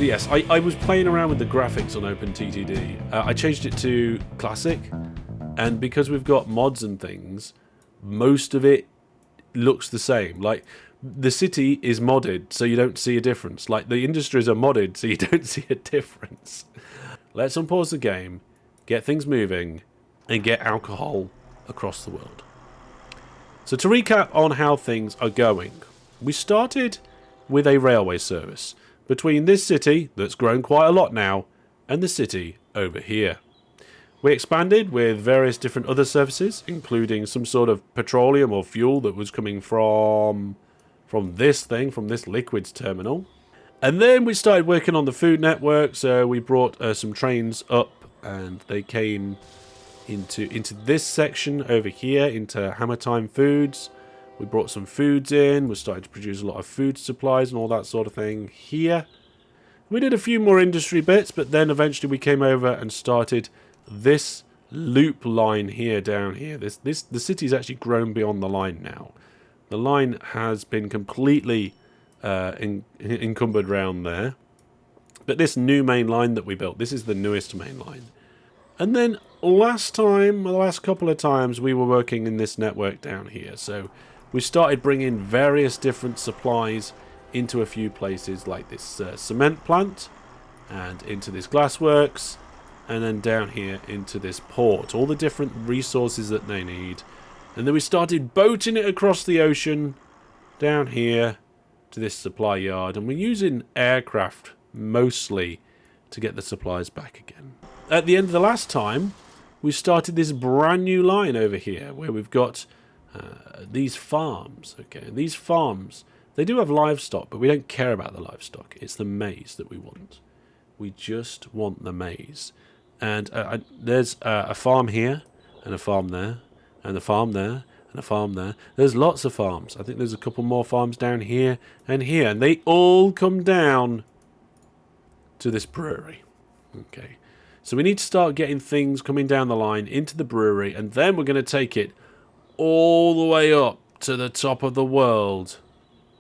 So yes, I was playing around with the graphics on OpenTTD. I changed it to Classic, and because we've got mods and things, most of it looks the same. Like, the city is modded, so you don't see a difference. Like, the industries are modded, so you don't see a difference. Let's unpause the game, get things moving, and get alcohol across the world. So to recap on how things are going, we started with a railway service between this city, that's grown quite a lot now, and the city over here. We expanded with various different other services, including some sort of petroleum or fuel that was coming from this thing, from this liquids terminal. And then we started working on the food network, so we brought some trains up, and they came into this section over here, into Hammer Time Foods. We brought some foods in. We started to produce a lot of food supplies and all that sort of thing here. We did a few more industry bits, but then eventually we came over and started this loop line here, down here. The city's actually grown beyond the line now. The line has been completely encumbered round there. But this new main line that we built, this is the newest main line. And then the last couple of times, we were working in this network down here. So we started bringing various different supplies into a few places, like this cement plant, and into this glassworks, and then down here into this port. All the different resources that they need. And then we started boating it across the ocean down here to this supply yard. And we're using aircraft mostly to get the supplies back again. At the end of the last time, we started this brand new line over here where we've got these farms. Okay, these farms, they do have livestock, but we don't care about the livestock. It's the maize that we want. We just want the maize. And there's a farm here, and a farm there, and a farm there, and a farm there. There's lots of farms. I think there's a couple more farms down here and here, and they all come down to this brewery. Okay, so we need to start getting things coming down the line into the brewery, and then we're going to take it all the way up to the top of the world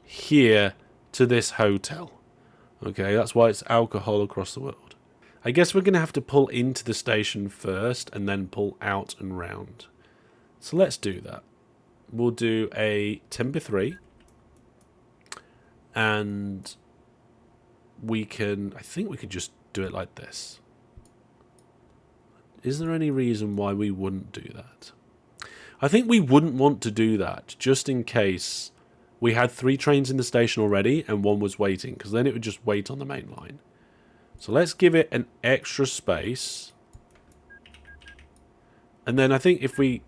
here to this hotel. Okay, that's why it's alcohol across the world. I guess we're going to have to pull into the station first and then pull out and round. So let's do that. We'll do a Timber 3. And I think we could just do it like this. Is there any reason why we wouldn't do that? I think we wouldn't want to do that just in case we had 3 trains in the station already and one was waiting, because then it would just wait on the main line. So let's give it an extra space. And then I think we're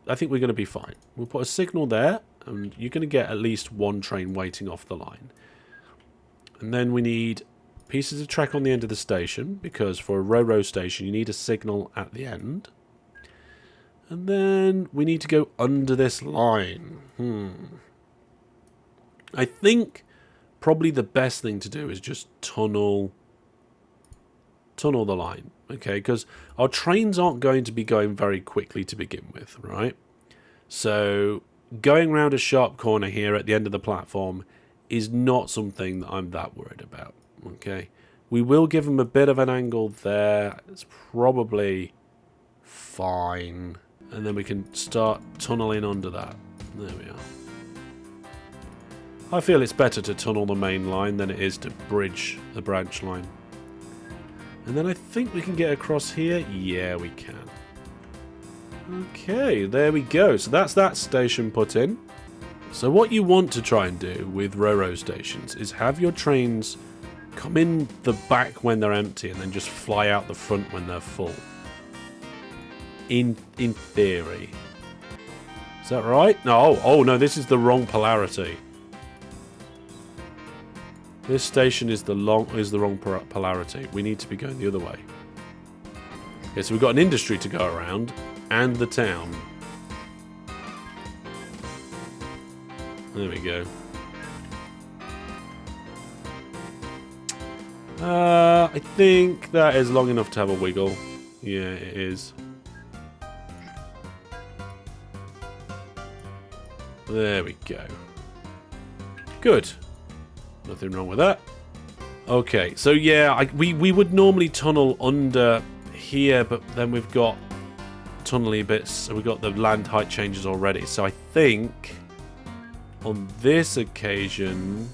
going to be fine. We'll put a signal there, and you're going to get at least 1 train waiting off the line. And then we need pieces of track on the end of the station, because for a Ro-Ro station you need a signal at the end. And then we need to go under this line. I think probably the best thing to do is just tunnel the line, okay? Because our trains aren't going to be going very quickly to begin with, right? So going around a sharp corner here at the end of the platform is not something that I'm that worried about, okay? We will give them a bit of an angle there. It's probably fine. And then we can start tunneling under that. There we are. I feel it's better to tunnel the main line than it is to bridge the branch line. And then I think we can get across here. Yeah, we can. Okay, there we go. So that's that station put in. So what you want to try and do with Ro-Ro stations is have your trains come in the back when they're empty and then just fly out the front when they're full. In theory. Is that right? No. Oh no, this is the wrong polarity. This station is the wrong polarity. We need to be going the other way. Okay, so we've got an industry to go around and the town. There we go. I think that is long enough to have a wiggle. Yeah, it is. There we go. Good. Nothing wrong with that. Okay, so yeah, we would normally tunnel under here, but then we've got tunnely bits, so we've got the land height changes already. So I think on this occasion,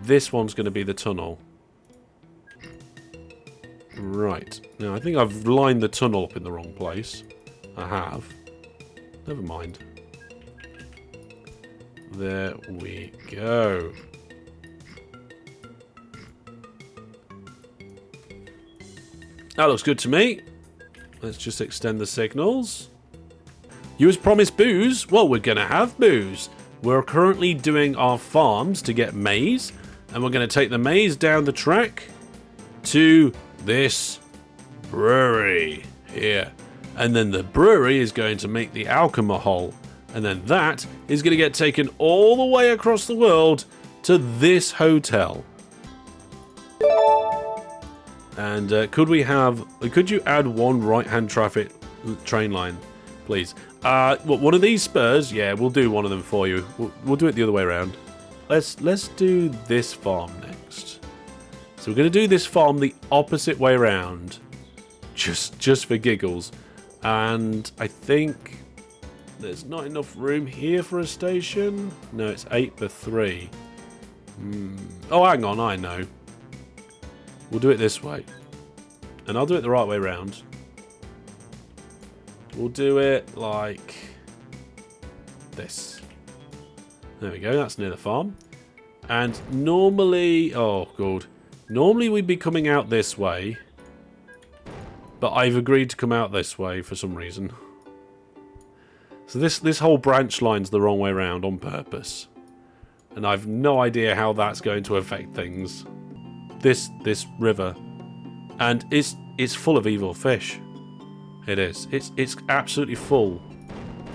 this one's going to be the tunnel. Right. Now, I think I've lined the tunnel up in the wrong place. I have. Never mind. There we go. That looks good to me. Let's just extend the signals. You as promised booze? Well, we're going to have booze. We're currently doing our farms to get maize. And we're going to take the maize down the track to this brewery here. And then the brewery is going to make the alcohol. And then that is going to get taken all the way across the world to this hotel. And could you add one right-hand traffic train line, please? One of these spurs? Yeah, we'll do one of them for you. We'll do it the other way around. Let's do this farm next. So we're going to do this farm the opposite way around, just for giggles. And I think there's not enough room here for a station. No, it's 8 per 3. Oh, hang on, I know. We'll do it this way. And I'll do it the right way around. We'll do it like this. There we go, that's near the farm. And normally, oh god, normally we'd be coming out this way. But I've agreed to come out this way for some reason. So this whole branch line's the wrong way around on purpose. And I've no idea how that's going to affect things. This river, and it's full of evil fish. It is. It's absolutely full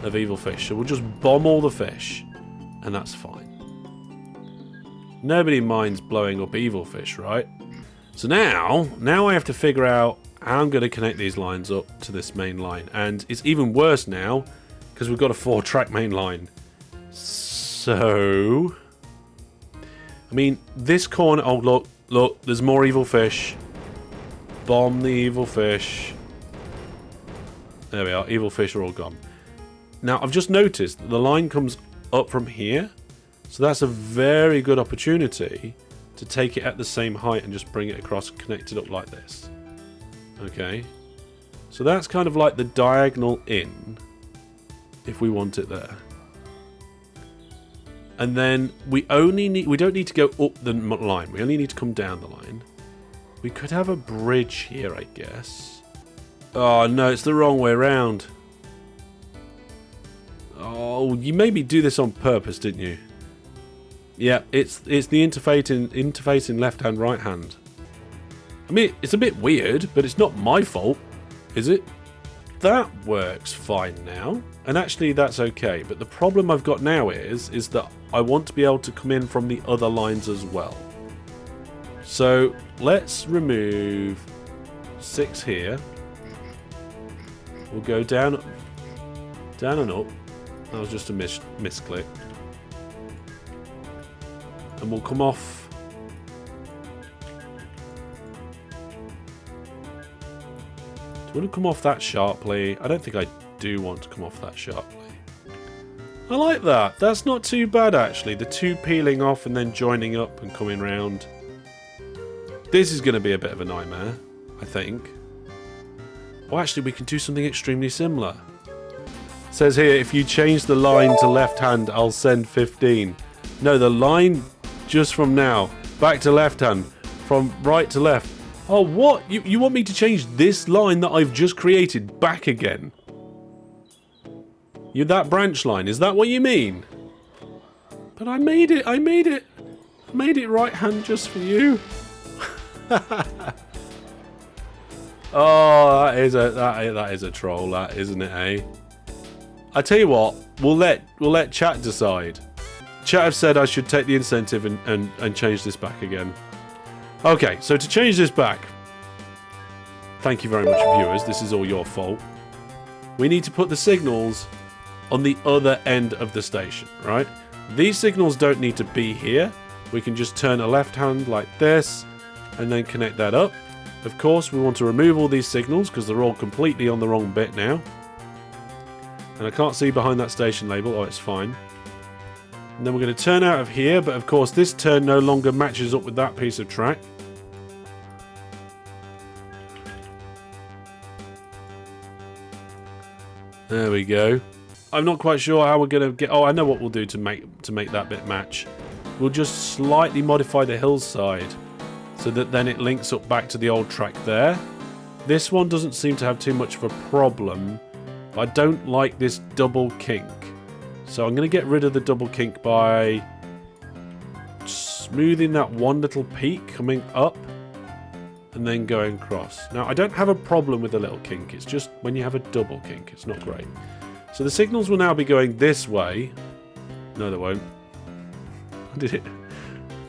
of evil fish. So we'll just bomb all the fish, and that's fine. Nobody minds blowing up evil fish, right? So now I have to figure out how I'm going to connect these lines up to this main line, and it's even worse now because we've got a 4-track main line. So, I mean, this corner. Oh look, there's more evil fish. Bomb the evil fish. There we are. Evil fish are all gone. Now, I've just noticed that the line comes up from here. So that's a very good opportunity to take it at the same height and just bring it across and connect it up like this. Okay. So that's kind of like the diagonal in, if we want it there. And then we don't need to go up the line. We only need to come down the line. We could have a bridge here, I guess. Oh, no, it's the wrong way around. Oh, you made me do this on purpose, didn't you? Yeah, it's the interfacing left hand, right hand. I mean, it's a bit weird, but it's not my fault, is it? That works fine now. And actually, that's okay. But the problem I've got now is that I want to be able to come in from the other lines as well. So let's remove 6 here. We'll go down and up. That was just a misclick. And we'll come off. Do you want to come off that sharply? I don't think I do want to come off that sharply. I like that. That's not too bad, actually. The two peeling off and then joining up and coming round. This is going to be a bit of a nightmare, I think. Oh, actually, we can do something extremely similar. It says here, if you change the line to left hand, I'll send 15. No, the line just from now. Back to left hand. From right to left. Oh, what? You want me to change this line that I've just created back again? That branch line, is that what you mean? But I made it right hand just for you. Oh, that is a troll, that, isn't it, eh? I tell you what, we'll let chat decide. Chat have said I should take the incentive and change this back again. Okay, so to change this back, thank you very much, viewers. This is all your fault. We need to put the signals on the other end of the station, right? These signals don't need to be here. we can just turn a left hand like this and then connect that up. Of course, we want to remove all these signals because they're all completely on the wrong bit now. And I can't see behind that station label. Oh, it's fine. And then we're going to turn out of here, but of course this turn no longer matches up with that piece of track. There we go. I'm not quite sure how we're going to get... Oh, I know what we'll do to make that bit match. We'll just slightly modify the hillside so that then it links up back to the old track there. This one doesn't seem to have too much of a problem, but I don't like this double kink. So I'm going to get rid of the double kink by smoothing that one little peak coming up and then going across. Now, I don't have a problem with the little kink. It's just when you have a double kink, it's not great. So the signals will now be going this way. No, they won't. Did it?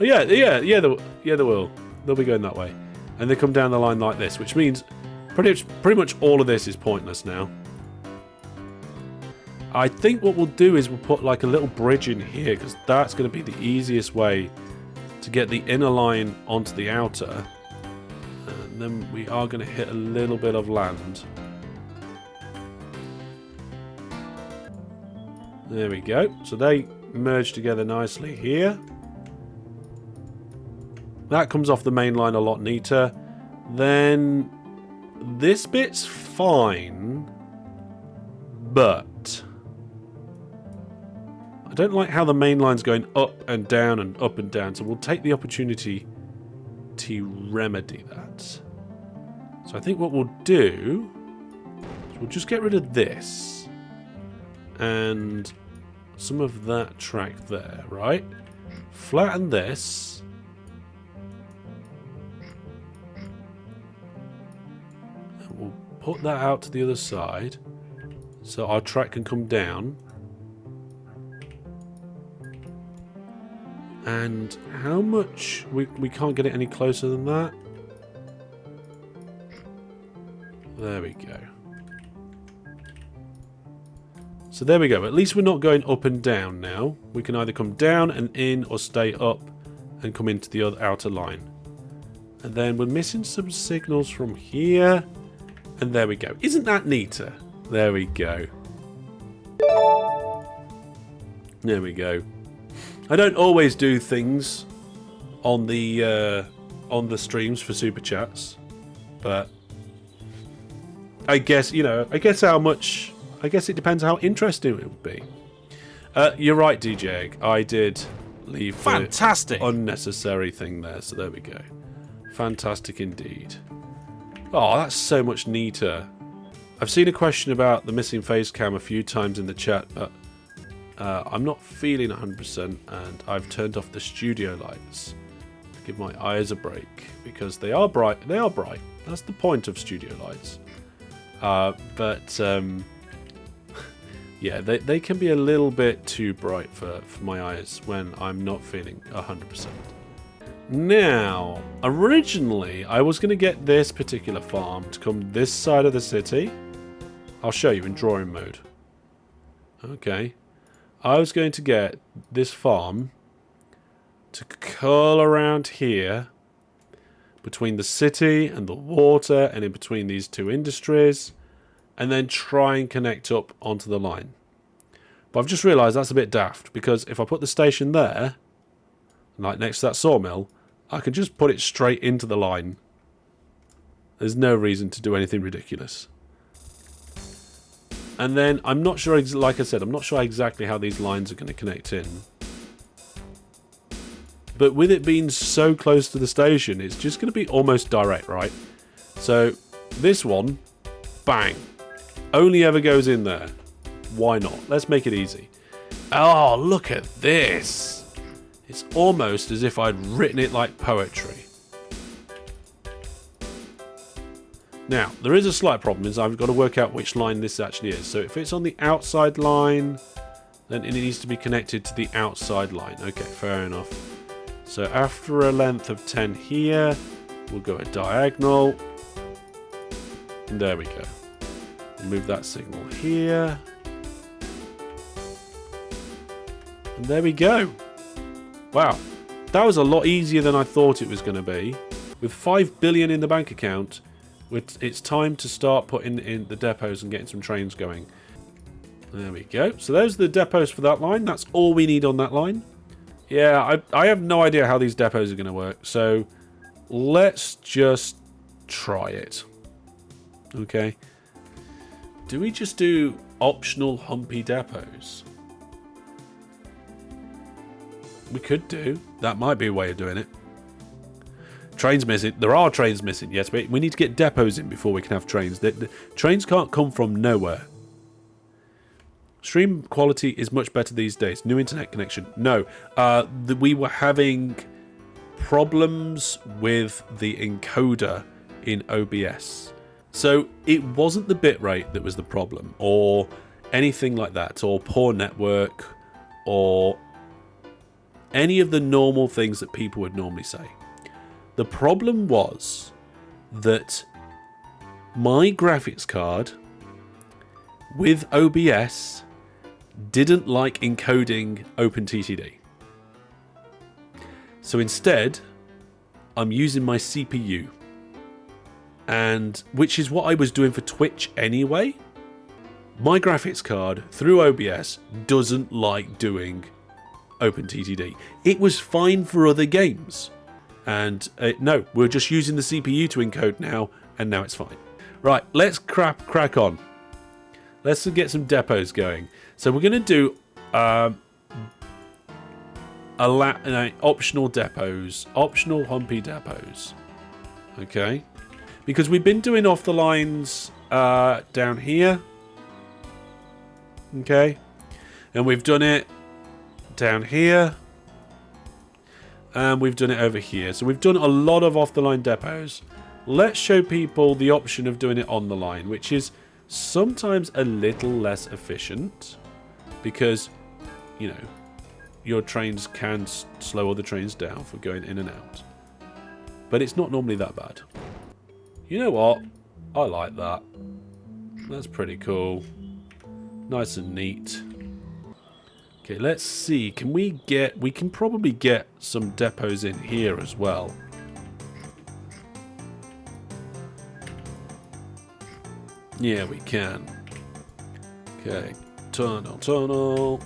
Oh, yeah, they will. They'll be going that way. And they come down the line like this, which means pretty much all of this is pointless now. I think what we'll do is we'll put like a little bridge in here, because that's going to be the easiest way to get the inner line onto the outer. And then we are going to hit a little bit of land. There we go. So they merge together nicely here. That comes off the main line a lot neater. Then this bit's fine, but I don't like how the main line's going up and down and up and down, so we'll take the opportunity to remedy that. So I think what we'll do is we'll just get rid of this and some of that track there, right? Flatten this. And we'll put that out to the other side so our track can come down. And how much? We can't get it any closer than that. There we go. So there we go. At least we're not going up and down now. We can either come down and in or stay up and come into the other outer line. And then we're missing some signals from here. And there we go. Isn't that neater? There we go. There we go. I don't always do things on the streams for super chats, but I guess I guess it depends how interesting it would be. You're right, DJ Egg. I did leave fantastic unnecessary thing there, so there we go. Fantastic indeed. Oh, that's so much neater. I've seen a question about the missing face cam a few times in the chat, but I'm not feeling 100%, and I've turned off the studio lights to give my eyes a break because they are bright. They are bright. That's the point of studio lights. Yeah, they can be a little bit too bright for my eyes when I'm not feeling 100%. Now, originally, I was going to get this particular farm to come this side of the city. I'll show you in drawing mode. Okay. I was going to get this farm to curl around here between the city and the water and in between these two industries and then try and connect up onto the line. But I've just realised that's a bit daft because if I put the station there, like next to that sawmill, I can just put it straight into the line. There's no reason to do anything ridiculous. And then I'm not sure, like I said, I'm not sure exactly how these lines are going to connect in. But with it being so close to the station, it's just going to be almost direct, right? So this one, bang, only ever goes in there. Why not? Let's make it easy. Oh, look at this. It's almost as if I'd written it like poetry. Now, there is a slight problem, is I've got to work out which line this actually is. So if it's on the outside line, then it needs to be connected to the outside line. Okay, fair enough. So after a length of 10 here, we'll go a diagonal. And there we go. Move that signal here. And there we go. Wow. That was a lot easier than I thought it was going to be. With 5 billion in the bank account, it's time to start putting in the depots and getting some trains going. There we go. So those are the depots for that line. That's all we need on that line. Yeah, I have no idea how these depots are going to work. So let's just try it. Okay. Do we just do optional humpy depots? We could do. That might be a way of doing it. Trains missing. There are trains missing. Yes, but we need to get depots in before we can have trains. The trains can't come from nowhere. Stream quality is much better these days. New internet connection. No. We were having problems with the encoder in OBS. So it wasn't the bitrate that was the problem, or anything like that, or poor network, or any of the normal things that people would normally say. The problem was that my graphics card with OBS didn't like encoding OpenTTD. So instead, I'm using my CPU, and which is what I was doing for Twitch anyway. My graphics card through OBS doesn't like doing OpenTTD. It was fine for other games, and no, we're just using the CPU to encode now, and now it's fine. Right, let's crack on. Let's get some depots going. So we're going to do optional depots, optional humpy depots. Okay, because we've been doing off the lines down here. Okay, and we've done it down here, and we've done it over here. So we've done a lot of off the line depots. Let's show people the option of doing it on the line, which is sometimes a little less efficient because, you know, your trains can slow other trains down for going in and out. But it's not normally that bad. You know what? I like that. That's pretty cool. Nice and neat. Okay, let's see. We can probably get some depots in here as well. Yeah, we can. Okay, tunnel.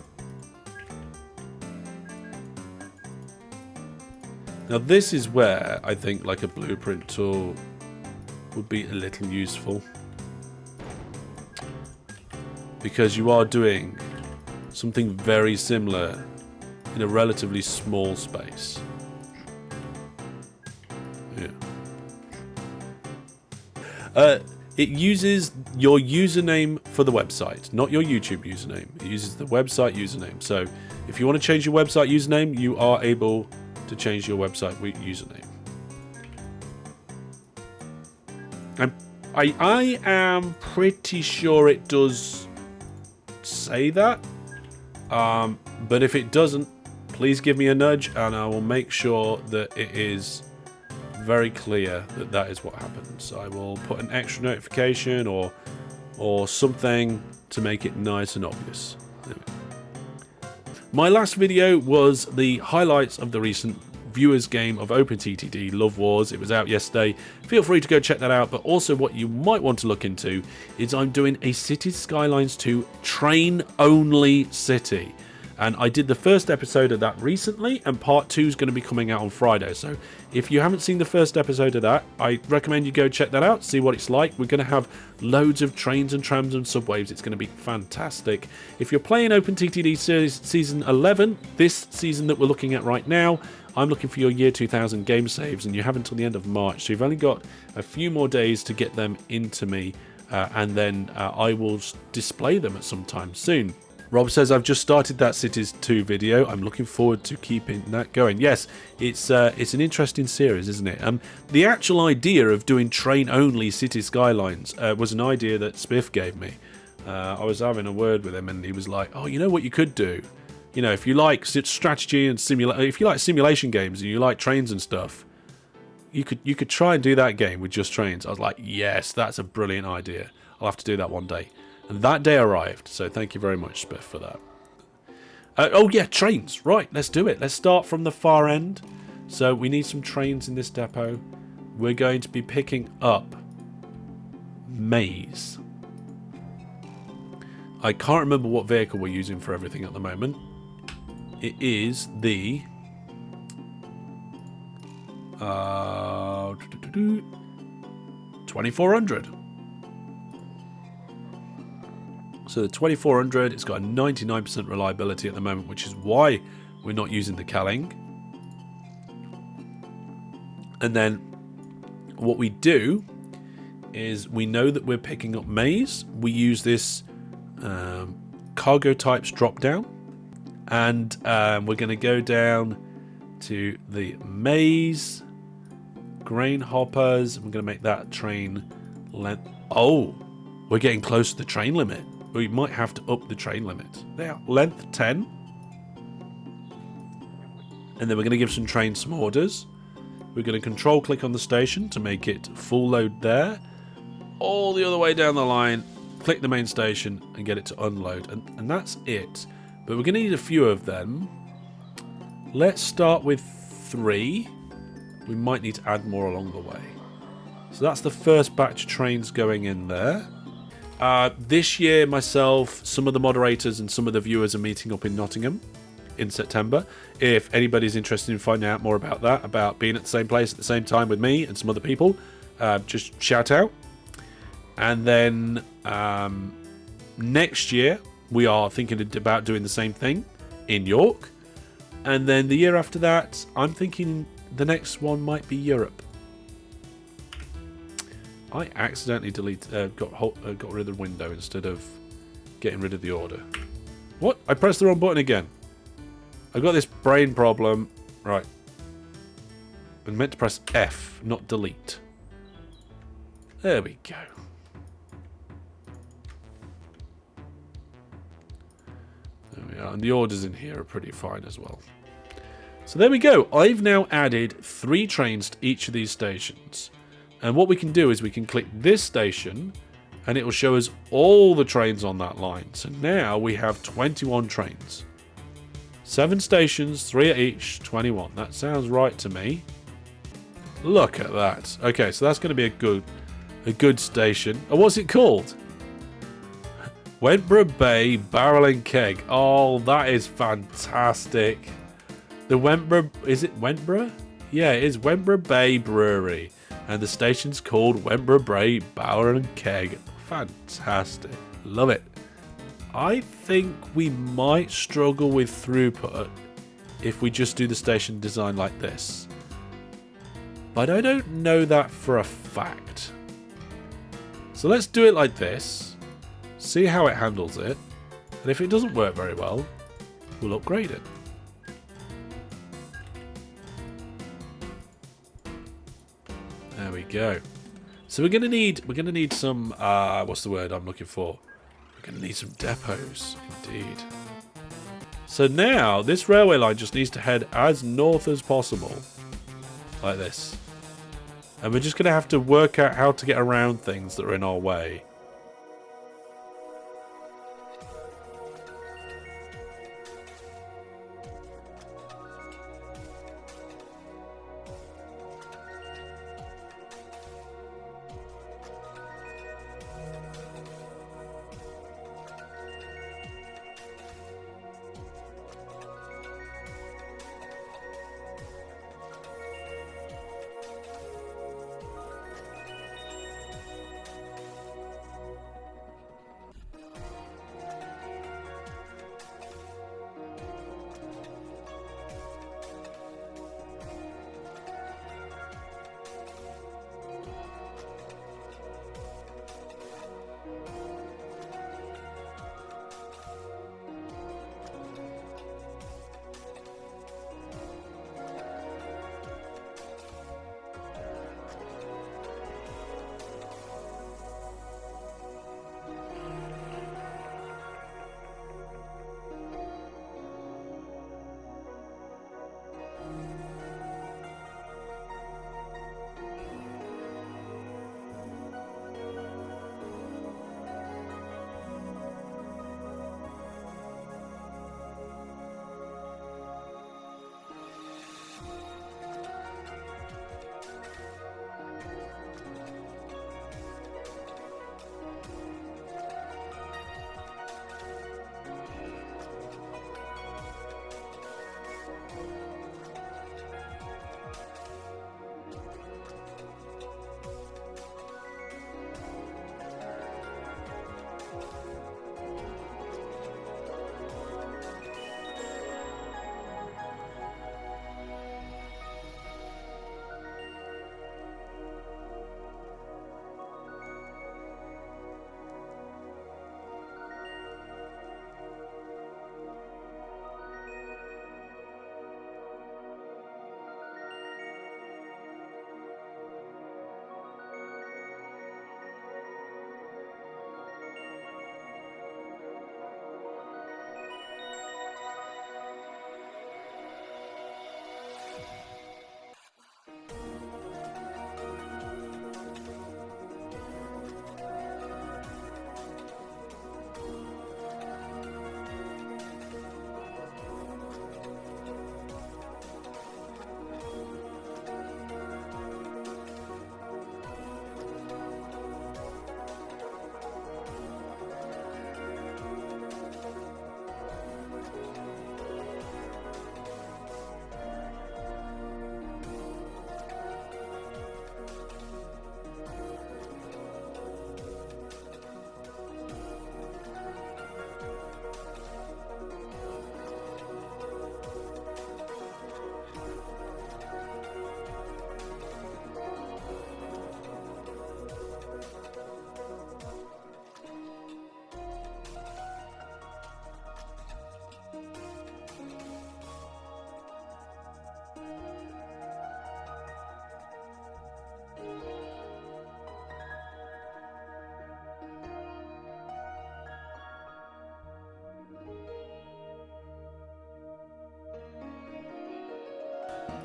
Now this is where I think like a blueprint tool would be a little useful, because you are doing something very similar in a relatively small space. Yeah. It uses your username for the website, not your YouTube username. It uses the website username. So if you want to change your website username, you are able to change your website username. I am pretty sure it does say that. But if it doesn't, please give me a nudge and I will make sure that it is very clear that that is what happens. I will put an extra notification or something to make it nice and obvious. Anyway. My last video was the highlights of the recent viewers game of OpenTTD Love Wars. It was out yesterday. Feel free to go check that out. But also what you might want to look into is I'm doing a Cities Skylines 2 train only city. And I did the first episode of that recently, and part 2 is going to be coming out on Friday. So if you haven't seen the first episode of that, I recommend you go check that out, see what it's like. We're going to have loads of trains and trams and subways. It's going to be fantastic. If you're playing OpenTTD Series Season 11, this season that we're looking at right now, I'm looking for your year 2000 game saves, and you have until the end of March. So you've only got a few more days to get them into me, and then I will display them at some time soon. Rob says, I've just started that Cities 2 video. I'm looking forward to keeping that going. Yes, it's an interesting series, isn't it? The actual idea of doing train-only City Skylines was an idea that Spiff gave me. I was having a word with him, and he was like, oh, you know what you could do? You know, if you like strategy and if you like simulation games and you like trains and stuff, you could try and do that game with just trains. I was like, yes, that's a brilliant idea. I'll have to do that one day. And that day arrived, so thank you very much, Spiff, for that. Oh yeah, trains. Right, let's do it. Let's start from the far end. So we need some trains in this depot. We're going to be picking up maize. I can't remember what vehicle we're using for everything at the moment. It is the 2400. So the 2400, it's got a 99% reliability at the moment, which is why we're not using the Kelling. And then what we do is we know that we're picking up maize. We use this cargo types drop down, and we're going to go down to the maize grain hoppers. We're going to make that train length. Oh, we're getting close to the train limit. We might have to up the train limit. Now, length 10. And then we're going to give some trains some orders. We're going to control click on the station to make it full load there. All the other way down the line, click the main station and get it to unload. And that's it. But we're going to need a few of them. Let's start with 3. We might need to add more along the way. So that's the first batch of trains going in there. This year, myself, some of the moderators and some of the viewers are meeting up in Nottingham in September. If anybody's interested in finding out more about that, about being at the same place at the same time with me and some other people, just shout out. And then next year, we are thinking about doing the same thing in York. And then the year after that, I'm thinking the next one might be Europe. I accidentally got rid of the window instead of getting rid of the order. What? I pressed the wrong button again. I got this brain problem. Right. I meant to press F, not delete. There we go. There we are. And the orders in here are pretty fine as well. So there we go. I've now added 3 trains to each of these stations. And what we can do is we can click this station and it will show us all the trains on that line. So now we have 21 trains. 7 stations, 3 at each, 21. That sounds right to me. Look at that. Okay, so that's going to be a good station. Oh, what's it called? Wentborough Bay Barrel and Keg. Oh, that is fantastic. The Wentborough... Is it Wentborough? Yeah, it is Wentborough Bay Brewery. And the station's called Wentborough Bay Barrel and Keg. Fantastic. Love it. I think we might struggle with throughput if we just do the station design like this. But I don't know that for a fact. So let's do it like this. See how it handles it. And if it doesn't work very well, we'll upgrade it. There we go. So we're gonna need some what's the word I'm looking for? We're gonna need some depots, indeed. So now this railway line just needs to head as north as possible. Like this. And we're just gonna have to work out how to get around things that are in our way.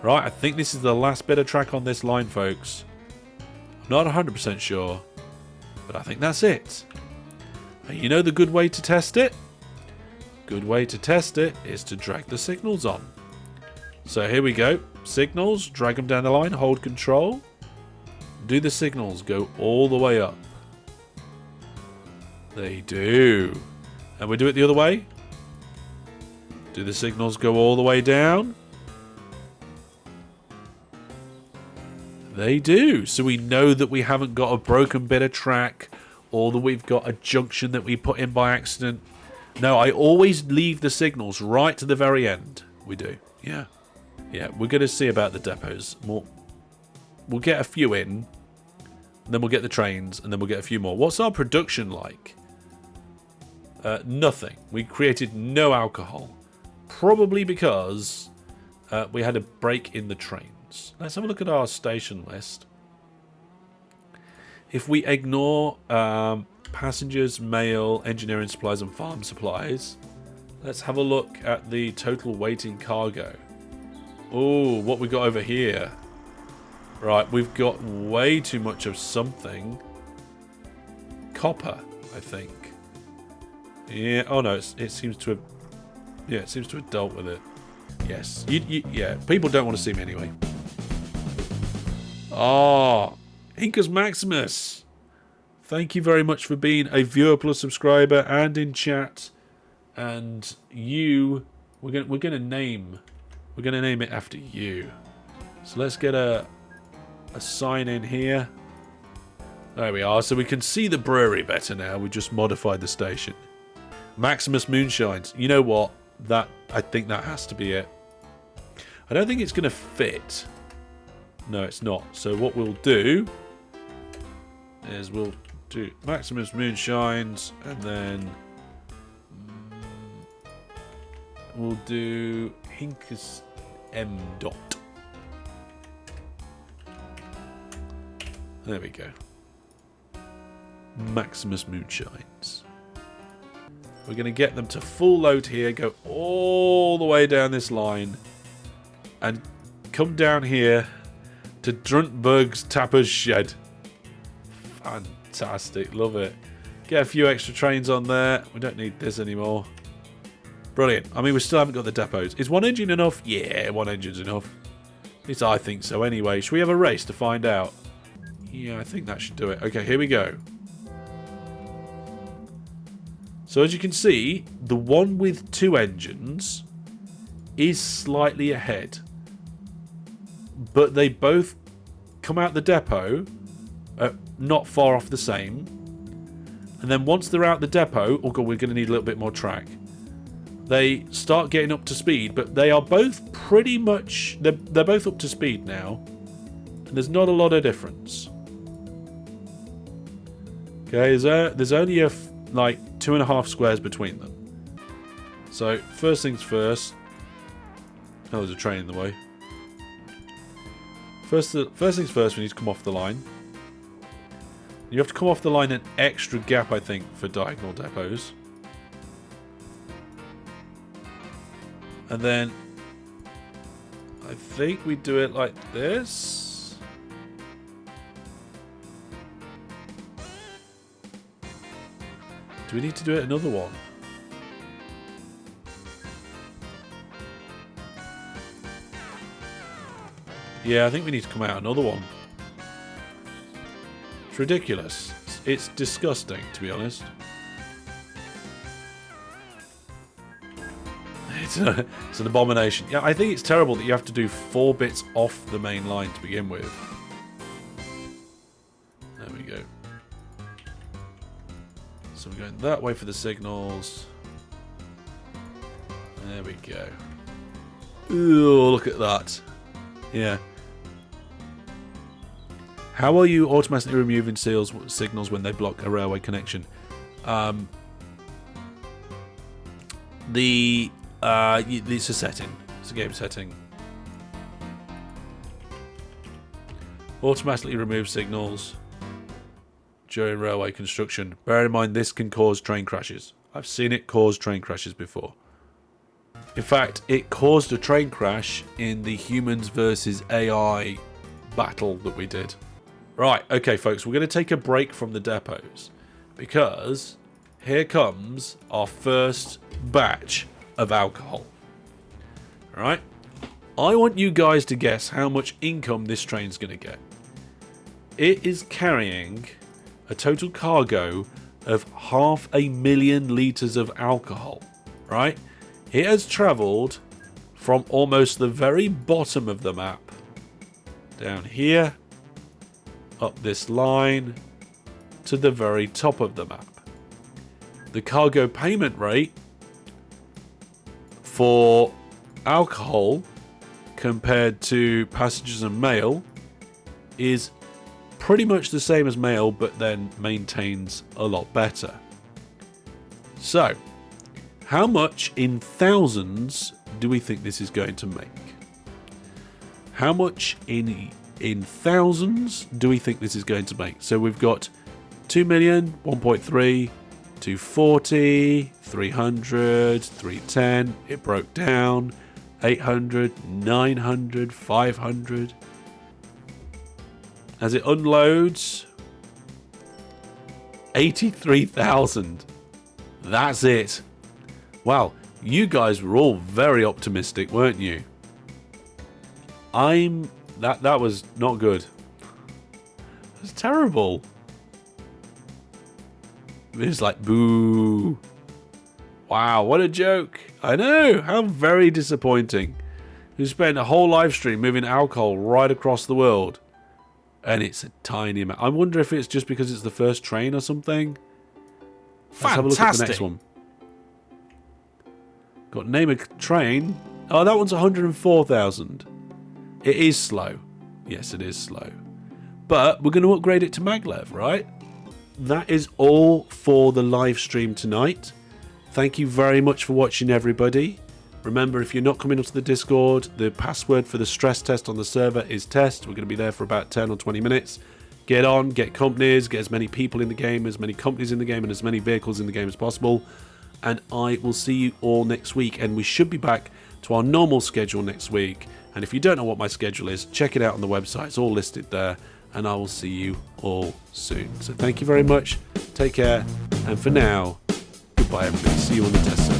Right, I think this is the last bit of track on this line, folks. I'm not 100% sure, but I think that's it. And you know the good way to test it? Good way to test it is to drag the signals on. So here we go. Signals, drag them down the line, hold control. Do the signals go all the way up? They do. And we do it the other way. Do the signals go all the way down? They do. So we know that we haven't got a broken bit of track or that we've got a junction that we put in by accident. No, I always leave the signals right to the very end. We do. Yeah. Yeah, we're going to see about the depots. We'll get a few in, then we'll get the trains, and then we'll get a few more. What's our production like? Nothing. We created no alcohol. Probably because we had a break in the trains. Let's have a look at our station list. If we ignore passengers, mail, engineering supplies, and farm supplies, let's have a look at the total waiting cargo. Oh, what we got over here. Right, we've got way too much of something. Copper, I think. Yeah, oh no, it seems to have... Yeah, it seems to have dealt with it. Yes. Yeah, people don't want to see me anyway. Ah, Incas Maximus. Thank you very much for being a viewer plus subscriber and in chat. And you, we're gonna name it after you. So let's get a sign in here. There we are. So we can see the brewery better now. We just modified the station. Maximus Moonshines. You know what? I think that has to be it. I don't think it's going to fit. No, it's not. So what we'll do is we'll do Maximus Moonshines, and then we'll do Hinkus M. Dot. There we go. Maximus Moonshines. We're going to get them to full load here, go all the way down this line, and come down here to Druntberg's Tapper's Shed. Fantastic, love it. Get a few extra trains on there. We don't need this anymore. Brilliant. I mean, we still haven't got the depots. Is one engine enough? Yeah, one engine's enough. At least I think so anyway. Should we have a race to find out? Yeah, I think that should do it. Okay, here we go. So as you can see, the one with two engines is slightly ahead. But they both come out the depot not far off the same. And then once they're out the depot, oh god, we're going to need a little bit more track. They start getting up to speed, but they are both pretty much... They're both up to speed now. And there's not a lot of difference. Okay, there's only like 2.5 squares between them. So, first things first. Oh, there's a train in the way. First things first, we need to come off the line. You have to come off the line an extra gap, I think, for diagonal depots. And then, I think we do it like this. Do we need to do it another one? Yeah, I think we need to come out another one. It's ridiculous. It's disgusting, to be honest. It's an abomination. Yeah, I think it's terrible that you have to do 4 bits off the main line to begin with. There we go. So we're going that way for the signals. There we go. Ooh, look at that. Yeah. How are you automatically removing signals when they block a railway connection? It's a setting. It's a game setting. Automatically remove signals during railway construction. Bear in mind, this can cause train crashes. I've seen it cause train crashes before. In fact, it caused a train crash in the humans versus AI battle that we did. Right, okay folks, we're going to take a break from the depots because here comes our first batch of alcohol. Alright, I want you guys to guess how much income this train's going to get. It is carrying a total cargo of 500,000 litres of alcohol, right? It has travelled from almost the very bottom of the map, down here, up this line, to the very top of the map. The cargo payment rate for alcohol compared to passengers and mail is pretty much the same as mail, but then maintains a lot better. So, how much in thousands do we think this is going to make? How much in thousands do we think this is going to make? So we've got 2 million, 1.3, 240, 300, 310. It broke down. 800, 900, 500. As it unloads, 83,000. That's it. Wow, you guys were all very optimistic, weren't you? That was not good. It was terrible. It was like, boo. Wow, what a joke. I know, how very disappointing. You spent a whole live stream moving alcohol right across the world. And it's a tiny amount. I wonder if it's just because it's the first train or something. Let's have a look at the next one. Got name a train. Oh, that one's 104,000. It is slow. Yes, it is slow. But we're going to upgrade it to MacLeod, right? That is all for the live stream tonight. Thank you very much for watching, everybody. Remember, if you're not coming onto the Discord, the password for the stress test on the server is test. We're going to be there for about 10 or 20 minutes. Get on, get companies, get as many people in the game, as many companies in the game, and as many vehicles in the game as possible. And I will see you all next week. And we should be back to our normal schedule next week. And if you don't know what my schedule is, check it out on the website. It's all listed there. And I will see you all soon. So thank you very much. Take care. And for now, goodbye, everybody. See you on the test server.